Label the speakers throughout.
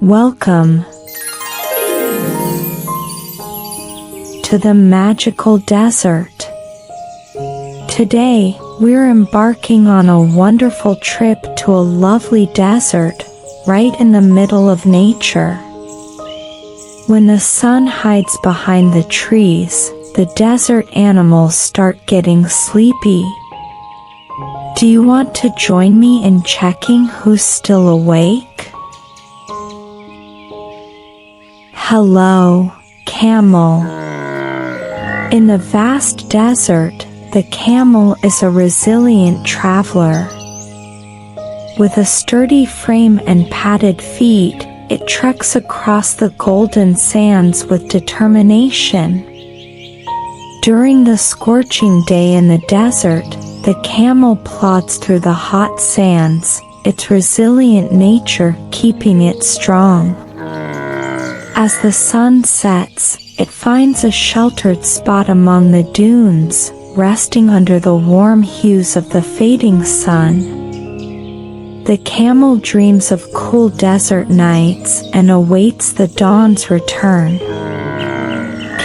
Speaker 1: Welcome to the magical desert. Today, we're embarking on a wonderful trip to a lovely desert, right in the middle of nature. When the sun hides behind the trees, the desert animals start getting sleepy. Do you want to join me in checking who's still awake? Hello, Camel. In the vast desert, the camel is a resilient traveler. With a sturdy frame and padded feet, it treks across the golden sands with determination. During the scorching day in the desert, the camel plods through the hot sands, its resilient nature keeping it strong. As the sun sets, it finds a sheltered spot among the dunes, resting under the warm hues of the fading sun. The camel dreams of cool desert nights and awaits the dawn's return.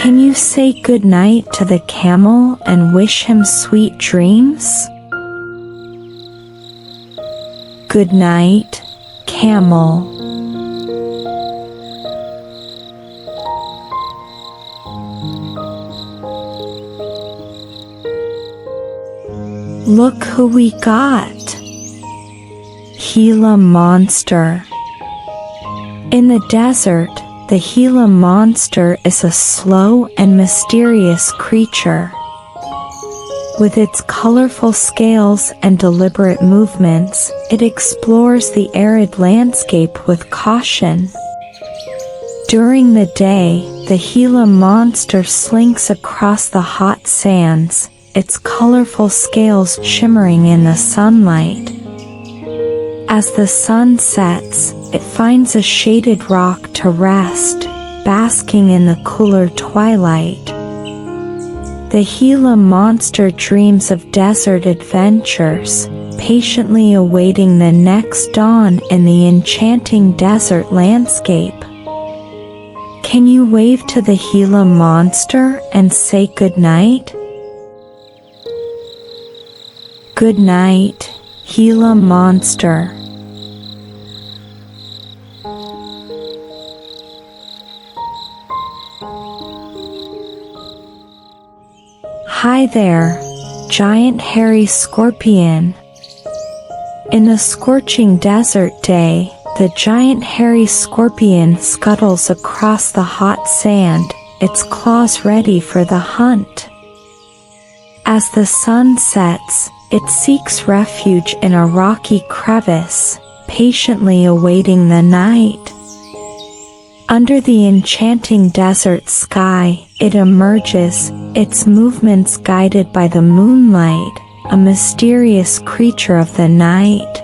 Speaker 1: Can you say goodnight to the camel and wish him sweet dreams? Goodnight, Camel. Look who we got! Gila monster. In the desert, the Gila monster is a slow and mysterious creature. With its colorful scales and deliberate movements, it explores the arid landscape with caution. During the day, the Gila monster slinks across the hot sands, its colorful scales shimmering in the sunlight. As the sun sets, it finds a shaded rock to rest, basking in the cooler twilight. The Gila monster dreams of desert adventures, patiently awaiting the next dawn in the enchanting desert landscape. Can you wave to the Gila monster and say goodnight? Good night, Gila monster. Hi there, giant hairy scorpion. In the scorching desert day, the giant hairy scorpion scuttles across the hot sand, its claws ready for the hunt. As the sun sets, it seeks refuge in a rocky crevice, patiently awaiting the night. Under the enchanting desert sky, it emerges, its movements guided by the moonlight, a mysterious creature of the night.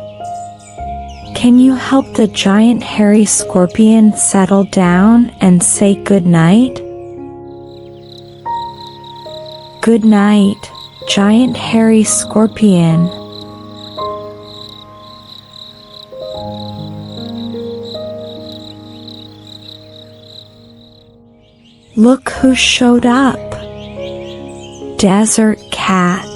Speaker 1: Can you help the giant hairy scorpion settle down and say goodnight? Good night, giant hairy scorpion. Look who showed up! Desert Cat.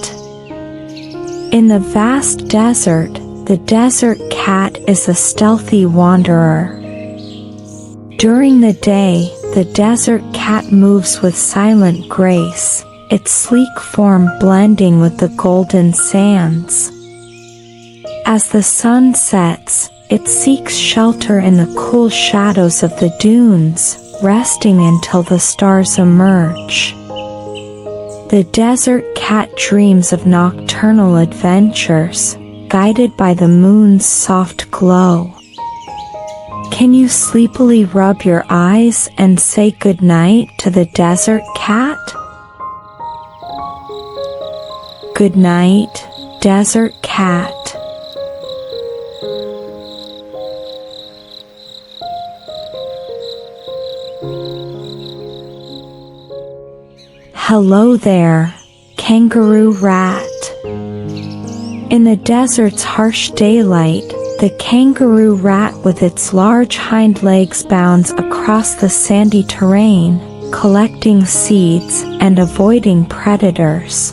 Speaker 1: In the vast desert, the desert cat is a stealthy wanderer. During the day, the desert cat moves with silent grace, its sleek form blending with the golden sands. As the sun sets, it seeks shelter in the cool shadows of the dunes, resting until the stars emerge. The desert cat dreams of nocturnal adventures, guided by the moon's soft glow. Can you sleepily rub your eyes and say goodnight to the desert cat? Good night, desert cat. Hello there, Kangaroo Rat. In the desert's harsh daylight, The kangaroo rat with its large hind legs bounds across the sandy terrain, collecting seeds and avoiding predators.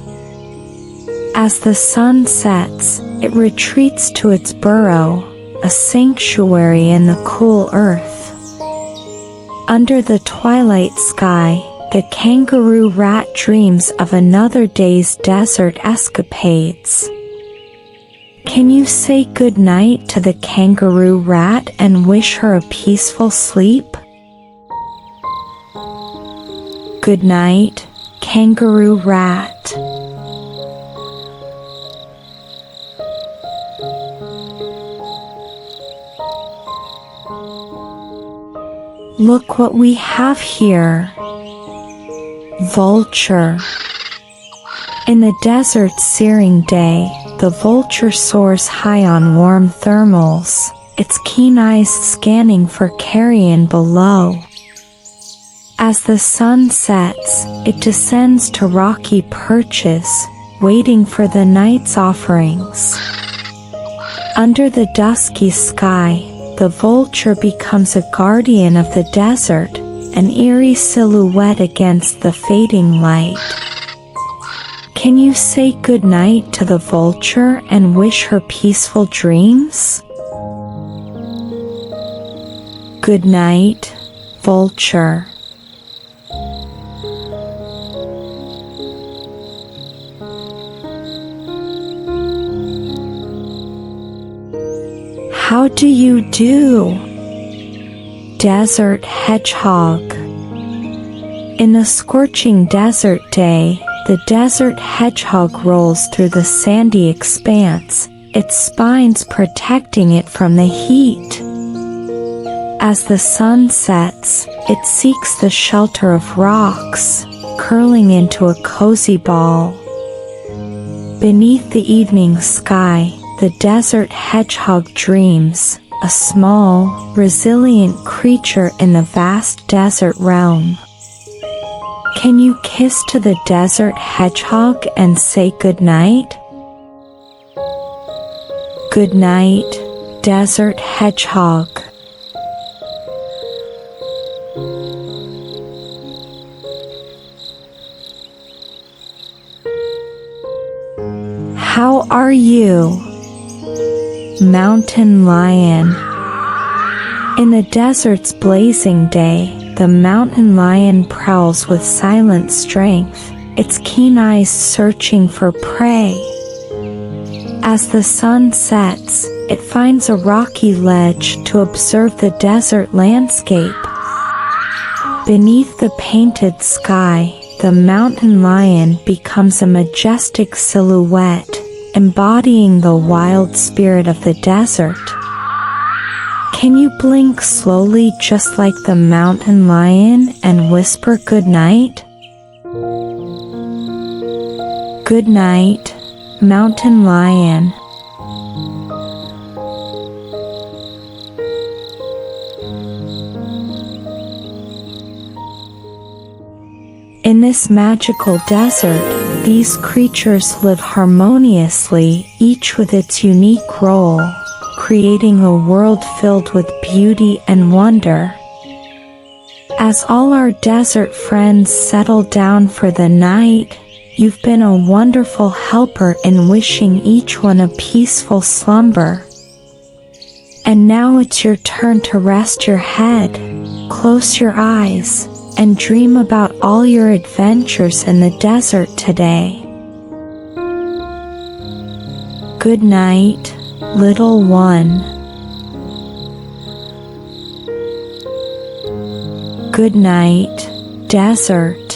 Speaker 1: As the sun sets, it retreats to its burrow, a sanctuary in the cool earth. Under the twilight sky, the kangaroo rat dreams of another day's desert escapades. Can you say goodnight to the kangaroo rat and wish her a peaceful sleep? Good night, kangaroo rat. Look what we have here. Vulture. In the desert's searing day, the vulture soars high on warm thermals, its keen eyes scanning for carrion below. As the sun sets, it descends to rocky perches, waiting for the night's offerings. Under the dusky sky, the vulture becomes a guardian of the desert, an eerie silhouette against the fading light. Can you say goodnight to the vulture and wish her peaceful dreams? Good night, vulture. How do you do, desert hedgehog? In the scorching desert day, the desert hedgehog rolls through the sandy expanse, its spines protecting it from the heat. As the sun sets, it seeks the shelter of rocks, curling into a cozy ball. Beneath the evening sky, the desert hedgehog dreams, a small, resilient creature in the vast desert realm. Can you kiss to the desert hedgehog and say goodnight? Good night, desert hedgehog. How are you, mountain lion? In the desert's blazing day, the mountain lion prowls with silent strength, its keen eyes searching for prey. As the sun sets, it finds a rocky ledge to observe the desert landscape. Beneath the painted sky, the mountain lion becomes a majestic silhouette, embodying the wild spirit of the desert. Can you blink slowly just like the mountain lion and whisper goodnight? Good night, mountain lion. In this magical desert, these creatures live harmoniously, each with its unique role, creating a world filled with beauty and wonder. As all our desert friends settle down for the night, you've been a wonderful helper in wishing each one a peaceful slumber. And now it's your turn to rest your head, close your eyes, and dream about all your adventures in the desert today. Good night, little one. Good night, desert.